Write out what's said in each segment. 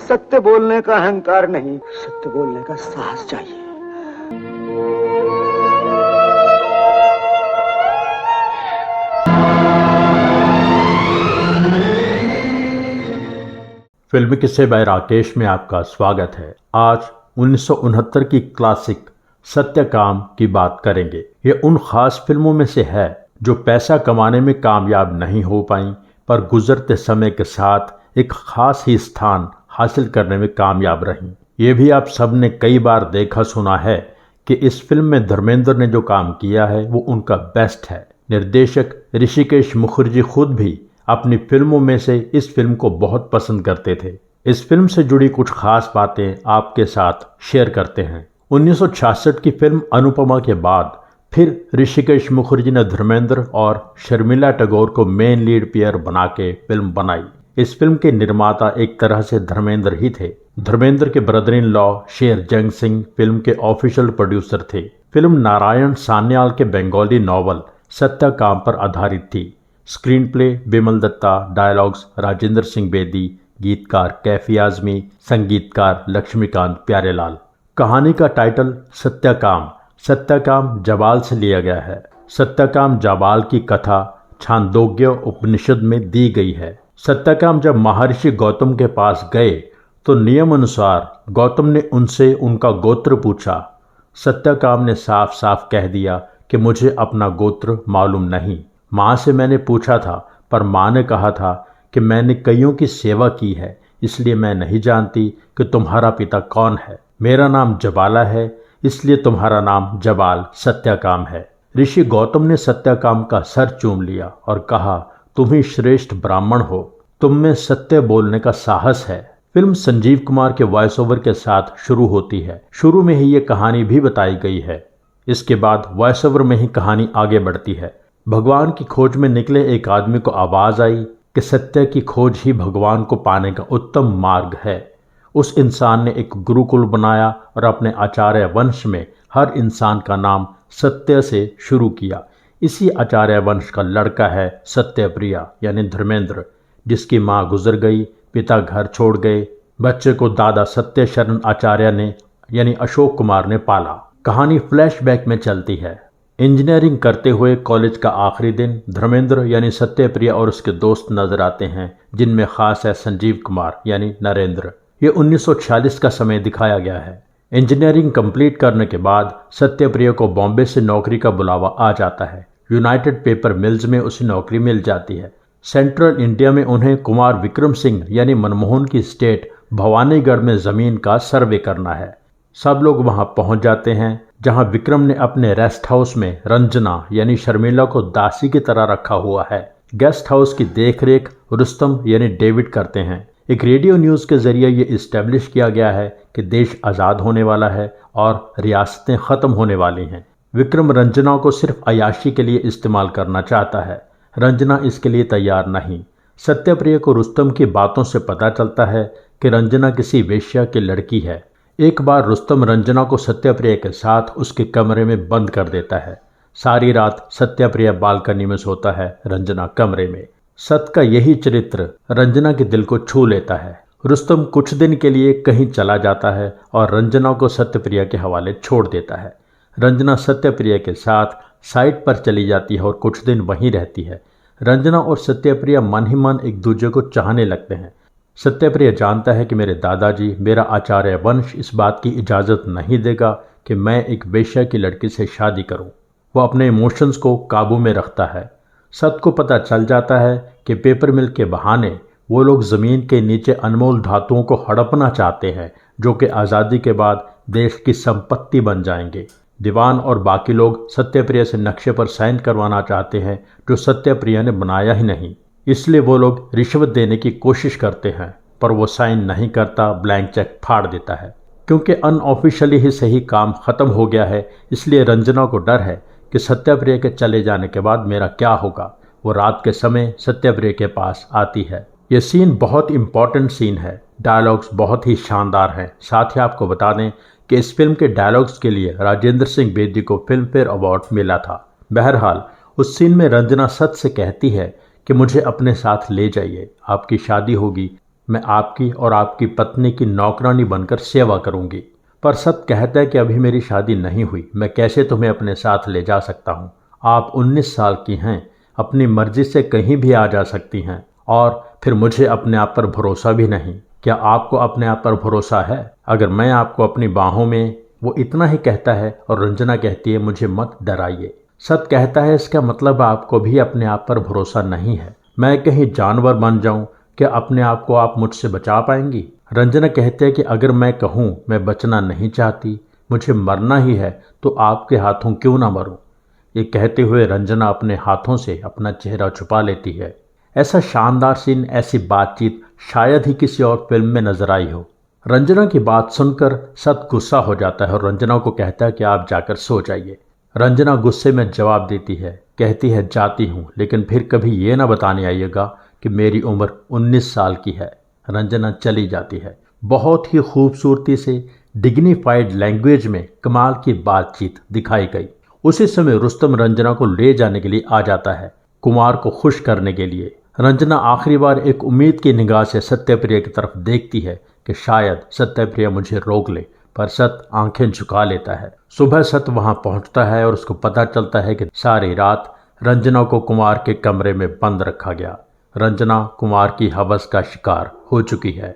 सत्य बोलने का अहंकार नहीं, सत्य बोलने का साहस चाहिए। फिल्मी किस्से बाय राकेश में आपका स्वागत है। आज 1969 की क्लासिक सत्यकाम की बात करेंगे। ये उन खास फिल्मों में से है जो पैसा कमाने में कामयाब नहीं हो पाई, पर गुजरते समय के साथ एक खास ही स्थान हासिल करने में कामयाब रहीं। ये भी आप सब ने कई बार देखा सुना है कि इस फिल्म में धर्मेंद्र ने जो काम किया है वो उनका बेस्ट है। निर्देशक ऋषिकेश मुखर्जी खुद भी अपनी फिल्मों में से इस फिल्म को बहुत पसंद करते थे। इस फिल्म से जुड़ी कुछ खास बातें आपके साथ शेयर करते हैं। 1966 की फिल्म अनुपमा के बाद फिर ऋषिकेश मुखर्जी ने धर्मेंद्र और शर्मिला टैगोर को मेन लीड पेयर बना के फिल्म बनाई। इस फिल्म के निर्माता एक तरह से धर्मेंद्र ही थे। धर्मेंद्र के brother in law Sher Jung Singh film के ऑफिशियल प्रोड्यूसर थे। फिल्म नारायण सान्याल के बंगाली नॉवल सत्यकाम पर आधारित थी। Screenplay Bimal Dutta, dialogues Rajendra Singh Bedi, गीतकार कैफी आजमी, संगीतकार लक्ष्मीकांत प्यारेलाल। कहानी का टाइटल सत्यकाम सत्यकाम जाबाल से लिया गया है। सत्यकाम जाबाल की कथा छांदोग्य उपनिषद में दी गई है। सत्यकाम जब महर्षि गौतम के पास गए तो नियम अनुसार गौतम ने उनसे उनका गोत्र पूछा। सत्यकाम ने साफ साफ कह दिया कि मुझे अपना गोत्र मालूम नहीं। माँ से मैंने पूछा था, पर माँ ने कहा था कि मैंने कईयों की सेवा की है, इसलिए मैं नहीं जानती कि तुम्हारा पिता कौन है। मेरा नाम जबाला है, इसलिए तुम्हारा नाम जबाल सत्यकाम है। ऋषि गौतम ने सत्यकाम का सर चूम लिया और कहा, तुम ही श्रेष्ठ ब्राह्मण हो, तुम में सत्य बोलने का साहस है। फिल्म संजीव कुमार के वॉइस ओवर के साथ शुरू होती है। शुरू में ही ये कहानी भी बताई गई है। इसके बाद वॉइस ओवर में ही कहानी आगे बढ़ती है। भगवान की खोज में निकले एक आदमी को आवाज आई कि सत्य की खोज ही भगवान को पाने का उत्तम मार्ग है। उस इंसान ने एक गुरुकुल बनाया और अपने आचार्य वंश में हर इंसान का नाम सत्य से शुरू किया। इसी आचार्य वंश का लड़का है सत्यप्रिया यानी धर्मेंद्र, जिसकी माँ गुजर गई, पिता घर छोड़ गए। बच्चे को दादा सत्य शरण आचार्य ने यानी अशोक कुमार ने पाला। कहानी फ्लैशबैक में चलती है। इंजीनियरिंग करते हुए कॉलेज का आखिरी दिन धर्मेंद्र यानी सत्यप्रिया और उसके दोस्त नजर आते हैं, जिनमें खास है संजीव कुमार यानी नरेंद्र। ये 1946 का समय दिखाया गया है। इंजीनियरिंग कंप्लीट करने के बाद सत्यप्रिया को बॉम्बे से नौकरी का बुलावा आ जाता है। यूनाइटेड पेपर मिल्स में उसे नौकरी मिल जाती है। सेंट्रल इंडिया में उन्हें कुमार विक्रम सिंह यानी मनमोहन की स्टेट भवानीगढ़ में जमीन का सर्वे करना है। सब लोग वहां पहुंच जाते हैं, जहां विक्रम ने अपने रेस्ट हाउस में रंजना यानी शर्मिला को दासी की तरह रखा हुआ है। गेस्ट हाउस की देखरेख रुस्तम यानी डेविड करते हैं। एक रेडियो न्यूज़ के जरिए ये इस्टेब्लिश किया गया है कि देश आज़ाद होने वाला है और रियासतें ख़त्म होने वाली हैं। विक्रम रंजना को सिर्फ अयाशी के लिए इस्तेमाल करना चाहता है। रंजना इसके लिए तैयार नहीं। सत्यप्रिया को रुस्तम की बातों से पता चलता है कि रंजना किसी वेश्या की लड़की है। एक बार रुस्तम रंजना को सत्यप्रिया के साथ उसके कमरे में बंद कर देता है। सारी रात सत्यप्रिया बालकनी में सोता है, रंजना कमरे में। सत का यही चरित्र रंजना के दिल को छू लेता है। रुस्तम कुछ दिन के लिए कहीं चला जाता है और रंजना को सत्यप्रिया के हवाले छोड़ देता है। रंजना सत्यप्रिया के साथ साइट पर चली जाती है और कुछ दिन वहीं रहती है। रंजना और सत्यप्रिया मन ही मन एक दूसरे को चाहने लगते हैं। सत्यप्रिया जानता है कि मेरे दादाजी, मेरा आचार्य वंश इस बात की इजाज़त नहीं देगा कि मैं एक वेश्या की लड़की से शादी करूं। वो अपने इमोशंस को काबू में रखता है। सत को पता चल जाता है कि पेपर मिल के बहाने वो लोग ज़मीन के नीचे अनमोल धातुओं को हड़पना चाहते हैं, जो कि आज़ादी के बाद देश की संपत्ति बन जाएंगे। दीवान और बाकी लोग सत्यप्रिया से नक्शे पर साइन करवाना चाहते हैं, जो सत्यप्रिया ने बनाया ही नहीं। इसलिए वो लोग रिश्वत देने की कोशिश करते हैं, पर वो साइन नहीं करता, ब्लैंक चेक फाड़ देता है। क्योंकि अनऑफिशियली ही सही काम ख़त्म हो गया है, इसलिए रंजना को डर है कि सत्यप्रिया के चले जाने के बाद मेरा क्या होगा। वो रात के समय सत्यप्रिया के पास आती है। ये सीन बहुत इंपॉर्टेंट सीन है। डायलॉग्स बहुत ही शानदार हैं। साथ ही आपको बता दें कि इस फिल्म के डायलॉग्स के लिए राजेंद्र सिंह बेदी को फिल्म फेयर अवार्ड मिला था। बहरहाल उस सीन में रंजना सत से कहती है कि मुझे अपने साथ ले जाइए, आपकी शादी होगी, मैं आपकी और आपकी पत्नी की नौकरानी बनकर सेवा करूंगी। पर सत कहता है कि अभी मेरी शादी नहीं हुई, मैं कैसे तुम्हें अपने साथ ले जा सकता हूँ। आप 19 साल की हैं, अपनी मर्जी से कहीं भी आ जा सकती हैं, और फिर मुझे अपने आप पर भरोसा भी नहीं। क्या आपको अपने आप पर भरोसा है? अगर मैं आपको अपनी बाहों में, वो इतना ही कहता है और रंजना कहती है मुझे मत डराइए। सत कहता है इसका मतलब आपको भी अपने आप पर भरोसा नहीं है। मैं कहीं जानवर बन जाऊं, क्या अपने आप को आप मुझसे बचा पाएंगी? रंजना कहते हैं कि अगर मैं कहूं मैं बचना नहीं चाहती, मुझे मरना ही है, तो आपके हाथों क्यों ना मरूं। ये कहते हुए रंजना अपने हाथों से अपना चेहरा छुपा लेती है। ऐसा शानदार सीन, ऐसी बातचीत शायद ही किसी और फिल्म में नजर आई हो। रंजना की बात सुनकर सत गुस्सा हो जाता है और रंजना को कहता है कि आप जाकर सो जाइए। रंजना गुस्से में जवाब देती है, कहती है जाती हूँ, लेकिन फिर कभी ये ना बताने आइएगा कि मेरी उम्र 19 साल की है। रंजना चली जाती है। बहुत ही खूबसूरती से डिग्निफाइड लैंग्वेज में कमाल की बातचीत दिखाई गई। उसी समय रुस्तम रंजना को ले जाने के लिए आ जाता है, कुमार को खुश करने के लिए। रंजना आखिरी बार एक उम्मीद की निगाह से सत्यप्रिया की तरफ देखती है कि शायद सत्यप्रिया मुझे रोक ले, पर सत आंखें झुका लेता है। सुबह सत वहां पहुंचता है और उसको पता चलता है कि सारी रात रंजना को कुमार के कमरे में बंद रखा गया। रंजना कुमार की हवस का शिकार हो चुकी है।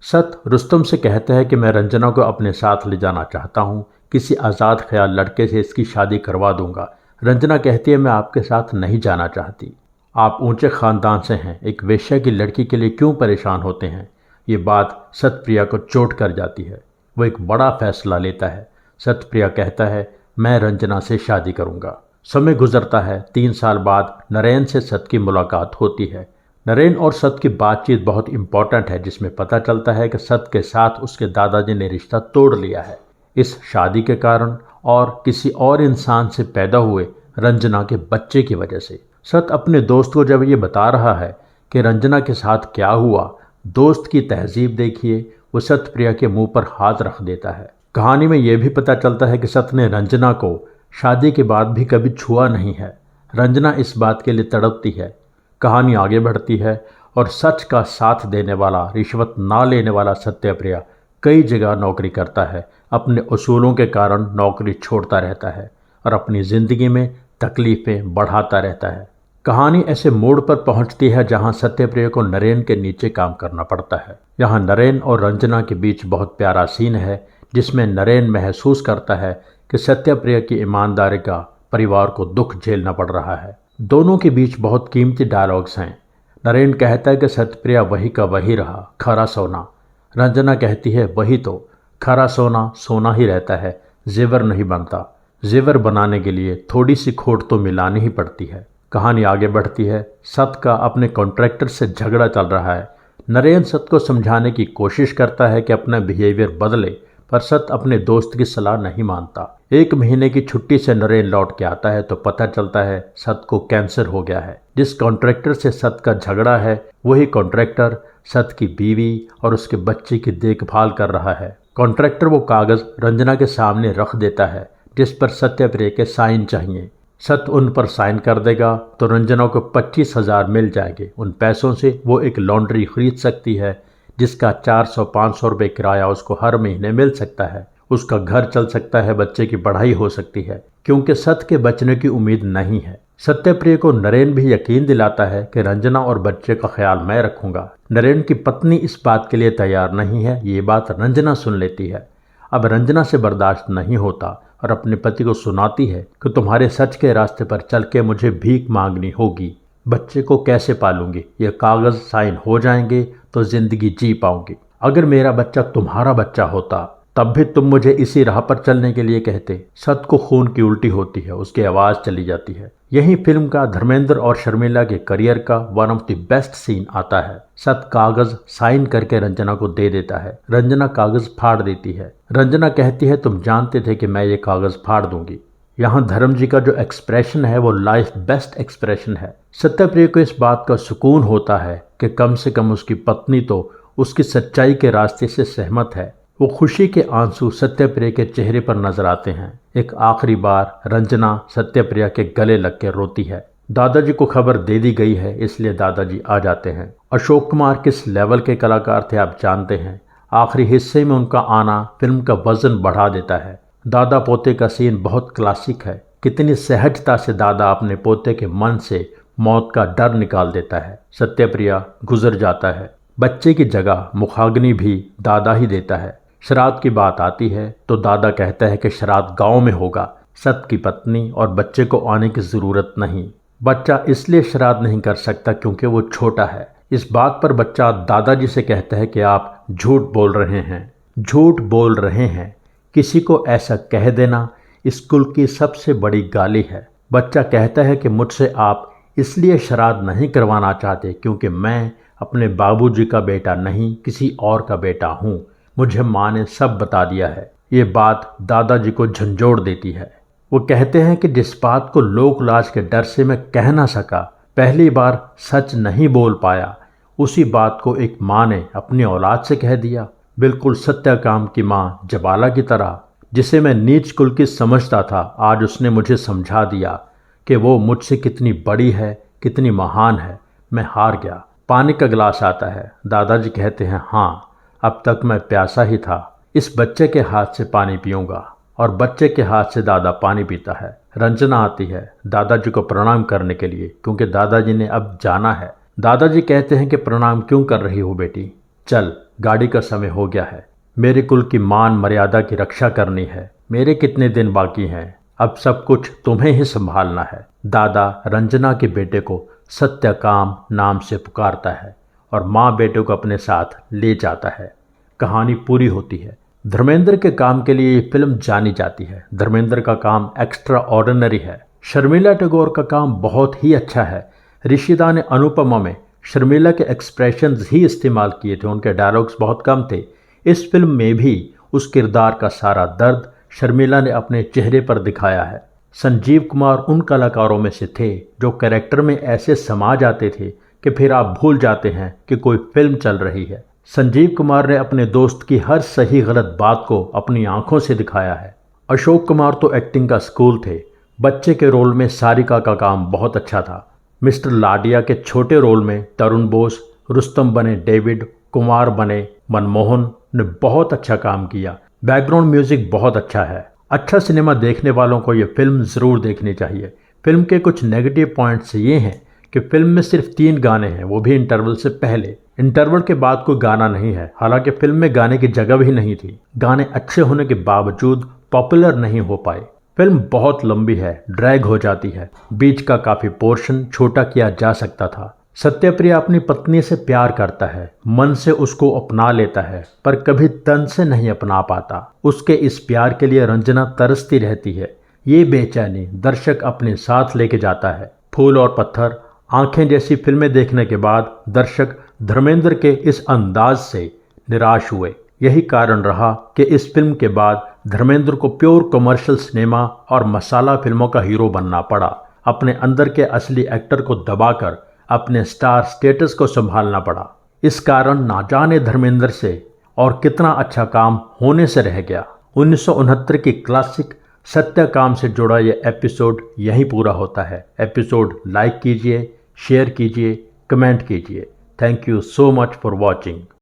सत रुस्तम से कहता है कि मैं रंजना को अपने साथ ले जाना चाहता हूँ, किसी आज़ाद ख्याल लड़के से इसकी शादी करवा दूंगा। रंजना कहती है मैं आपके साथ नहीं जाना चाहती। आप ऊंचे खानदान से हैं, एक वेश्या की लड़की के लिए क्यों परेशान होते हैं। ये बात सतप्रिया को चोट कर जाती है। वो एक बड़ा फैसला लेता है। सतप्रिया कहता है मैं रंजना से शादी करूंगा। समय गुजरता है। 3 साल बाद नरेन से सत की मुलाकात होती है। नरेन और सत की बातचीत बहुत इंपॉर्टेंट है, जिसमें पता चलता है कि सत के साथ उसके दादाजी ने रिश्ता तोड़ लिया है, इस शादी के कारण और किसी और इंसान से पैदा हुए रंजना के बच्चे की वजह से। सत अपने दोस्त को जब ये बता रहा है कि रंजना के साथ क्या हुआ, दोस्त की तहजीब देखिए, वो सतप्रिया के मुंह पर हाथ रख देता है। कहानी में यह भी पता चलता है कि सत ने रंजना को शादी के बाद भी कभी छुआ नहीं है। रंजना इस बात के लिए तड़पती है। कहानी आगे बढ़ती है और सच का साथ देने वाला, रिश्वत ना लेने वाला सत्यप्रिया कई जगह नौकरी करता है। अपने उसूलों के कारण नौकरी छोड़ता रहता है और अपनी ज़िंदगी में तकलीफ़ें बढ़ाता रहता है। कहानी ऐसे मोड़ पर पहुंचती है जहां सत्यप्रिया को नरेन के नीचे काम करना पड़ता है। यहाँ नरेन और रंजना के बीच बहुत प्यारा सीन है, जिसमें नरेन महसूस करता है कि सत्यप्रिया की ईमानदारी का परिवार को दुख झेलना पड़ रहा है। दोनों के बीच बहुत कीमती डायलॉग्स हैं। नरेन कहता है कि सत्यप्रिया वही का वही रहा, खरा सोना। रंजना कहती है वही तो, खरा सोना सोना ही रहता है, जेवर नहीं बनता। जेवर बनाने के लिए थोड़ी सी खोट तो मिलानी ही पड़ती है। कहानी आगे बढ़ती है। सत का अपने कॉन्ट्रैक्टर से झगड़ा चल रहा है। नरेन सत को समझाने की कोशिश करता है कि अपना बिहेवियर बदले, पर सत अपने दोस्त की सलाह नहीं मानता। 1 महीने की छुट्टी से नरेन लौट के आता है तो पता चलता है सत को कैंसर हो गया है। जिस कॉन्ट्रैक्टर से सत का झगड़ा है, वही कॉन्ट्रैक्टर सत की बीवी और उसके बच्चे की देखभाल कर रहा है। कॉन्ट्रैक्टर वो कागज रंजना के सामने रख देता है जिस पर सत्यप्रिया के साइन चाहिए। सत उन पर साइन कर देगा तो रंजना को 25,000 मिल जाएंगे। उन पैसों से वो एक लॉन्ड्री खरीद सकती है, जिसका 400-500 रुपये किराया उसको हर महीने मिल सकता है। उसका घर चल सकता है, बच्चे की पढ़ाई हो सकती है, क्योंकि सत के बचने की उम्मीद नहीं है। सत्यप्रिया को नरेन भी यकीन दिलाता है कि रंजना और बच्चे का ख्याल मैं रखूंगा। नरेन की पत्नी इस बात के लिए तैयार नहीं है। ये बात रंजना सुन लेती है। अब रंजना से बर्दाश्त नहीं होता और अपने पति को सुनाती है कि तुम्हारे सच के रास्ते पर चल के मुझे भीख मांगनी होगी। बच्चे को कैसे पालूंगी? ये कागज साइन हो जाएंगे तो जिंदगी जी पाऊंगी। अगर मेरा बच्चा तुम्हारा बच्चा होता तब भी तुम मुझे इसी राह पर चलने के लिए कहते। सत को खून की उल्टी होती है, उसकी आवाज चली जाती है। यही फिल्म का धर्मेंद्र और शर्मिला के करियर का one of the best scene आता है। सत कागज साइन करके रंजना को दे देता है। रंजना कागज फाड़ देती है। रंजना कहती है तुम जानते थे कि मैं ये कागज फाड़ दूंगी। यहाँ धर्म जी का जो एक्सप्रेशन है वो लाइफ बेस्ट एक्सप्रेशन है। सत्यप्रिया को इस बात का सुकून होता है कि कम से कम उसकी पत्नी तो उसकी सच्चाई के रास्ते से सहमत है। वो खुशी के आंसू सत्यप्रिया के चेहरे पर नजर आते हैं। एक आखिरी बार रंजना सत्यप्रिया के गले लग के रोती है। दादाजी को खबर दे दी गई है, इसलिए दादाजी आ जाते हैं। अशोक कुमार किस लेवल के कलाकार थे आप जानते हैं। आखिरी हिस्से में उनका आना फिल्म का वजन बढ़ा देता है। दादा पोते का सीन बहुत क्लासिक है। कितनी सहजता से दादा अपने पोते के मन से मौत का डर निकाल देता है। सत्यप्रिया गुजर जाता है। बच्चे की जगह मुखाग्नि भी दादा ही देता है। श्राद्ध की बात आती है तो दादा कहता है कि श्राद्ध गांव में होगा, सत की पत्नी और बच्चे को आने की ज़रूरत नहीं। बच्चा इसलिए श्राद्ध नहीं कर सकता क्योंकि वो छोटा है। इस बात पर बच्चा दादाजी से कहता है कि आप झूठ बोल रहे हैं, झूठ बोल रहे हैं। किसी को ऐसा कह देना स्कूल की सबसे बड़ी गाली है। बच्चा कहता है कि मुझसे आप इसलिए श्राद्ध नहीं करवाना चाहते क्योंकि मैं अपने बाबूजी का बेटा नहीं, किसी और का बेटा हूँ। मुझे माँ ने सब बता दिया है। ये बात दादाजी को झंझोड़ देती है। वो कहते हैं कि जिस बात को लोक लाज के डर से मैं कह ना सका, पहली बार सच नहीं बोल पाया, उसी बात को एक माँ ने अपनी औलाद से कह दिया। बिल्कुल सत्यकाम की माँ जबाला की तरह, जिसे मैं नीच कुल की समझता था, आज उसने मुझे समझा दिया कि वो मुझसे कितनी बड़ी है, कितनी महान है। मैं हार गया। पानी का गिलास आता है। दादाजी कहते हैं, हाँ, अब तक मैं प्यासा ही था। इस बच्चे के हाथ से पानी पीऊंगा। और बच्चे के हाथ से दादा पानी पीता है। रंजना आती है दादाजी को प्रणाम करने के लिए क्योंकि दादाजी ने अब जाना है। दादाजी कहते हैं कि प्रणाम क्यों कर रही हो बेटी, चल गाड़ी का समय हो गया है। मेरे कुल की मान मर्यादा की रक्षा करनी है। मेरे कितने दिन बाकी हैं, अब सब कुछ तुम्हें ही संभालना है। दादा रंजना के बेटे को सत्यकाम नाम से पुकारता है और माँ बेटे को अपने साथ ले जाता है। कहानी पूरी होती है। धर्मेंद्र के काम के लिए ये फिल्म जानी जाती है। धर्मेंद्र का काम एक्स्ट्रा ऑर्डिनरी है। शर्मिला टैगोर का काम बहुत ही अच्छा है। ऋषिदा ने अनुपमा में शर्मिला के एक्सप्रेशंस ही इस्तेमाल किए थे, उनके डायलॉग्स बहुत कम थे। इस फिल्म में भी उस किरदार का सारा दर्द शर्मिला ने अपने चेहरे पर दिखाया है। संजीव कुमार उन कलाकारों में से थे जो कैरेक्टर में ऐसे समा जाते थे कि फिर आप भूल जाते हैं कि कोई फिल्म चल रही है। संजीव कुमार ने अपने दोस्त की हर सही गलत बात को अपनी आंखों से दिखाया है। अशोक कुमार तो एक्टिंग का स्कूल थे। बच्चे के रोल में सारिका का काम बहुत अच्छा था। मिस्टर लाडिया के छोटे रोल में तरुण बोस, रुस्तम बने डेविड, कुमार बने मनमोहन ने बहुत अच्छा काम किया। बैकग्राउंड म्यूजिक बहुत अच्छा है। अच्छा सिनेमा देखने वालों को ये फिल्म ज़रूर देखनी चाहिए। फिल्म के कुछ नेगेटिव पॉइंट्स ये हैं कि फिल्म में सिर्फ 3 गाने हैं, वो भी इंटरवल से पहले। इंटरवल के बाद कोई गाना नहीं है, हालांकि फिल्म में गाने की जगह भी नहीं थी। गाने अच्छे होने के बावजूद पॉपुलर नहीं हो पाए। फिल्म बहुत लंबी है, ड्रैग हो जाती है। बीच का काफ़ी पोर्शन छोटा किया जा सकता था। सत्यप्रिया अपनी पत्नी से प्यार करता है, मन से उसको अपना लेता है, पर कभी तन से नहीं अपना पाता। उसके इस प्यार के लिए रंजना तरसती रहती है। ये बेचैनी दर्शक अपने साथ लेके जाता है। फूल और पत्थर, आंखें जैसी फिल्में देखने के बाद दर्शक धर्मेंद्र के इस अंदाज से निराश हुए। यही कारण रहा कि इस फिल्म के बाद धर्मेंद्र को प्योर कमर्शियल सिनेमा और मसाला फिल्मों का हीरो बनना पड़ा। अपने अंदर के असली एक्टर को दबाकर अपने स्टार स्टेटस को संभालना पड़ा। इस कारण ना जाने धर्मेंद्र से और कितना अच्छा काम होने से रह गया। 1969 की क्लासिक सत्यकाम से जुड़ा ये एपिसोड यहीं पूरा होता है। एपिसोड लाइक कीजिए, शेयर कीजिए, कमेंट कीजिए। Thank you so much for watching.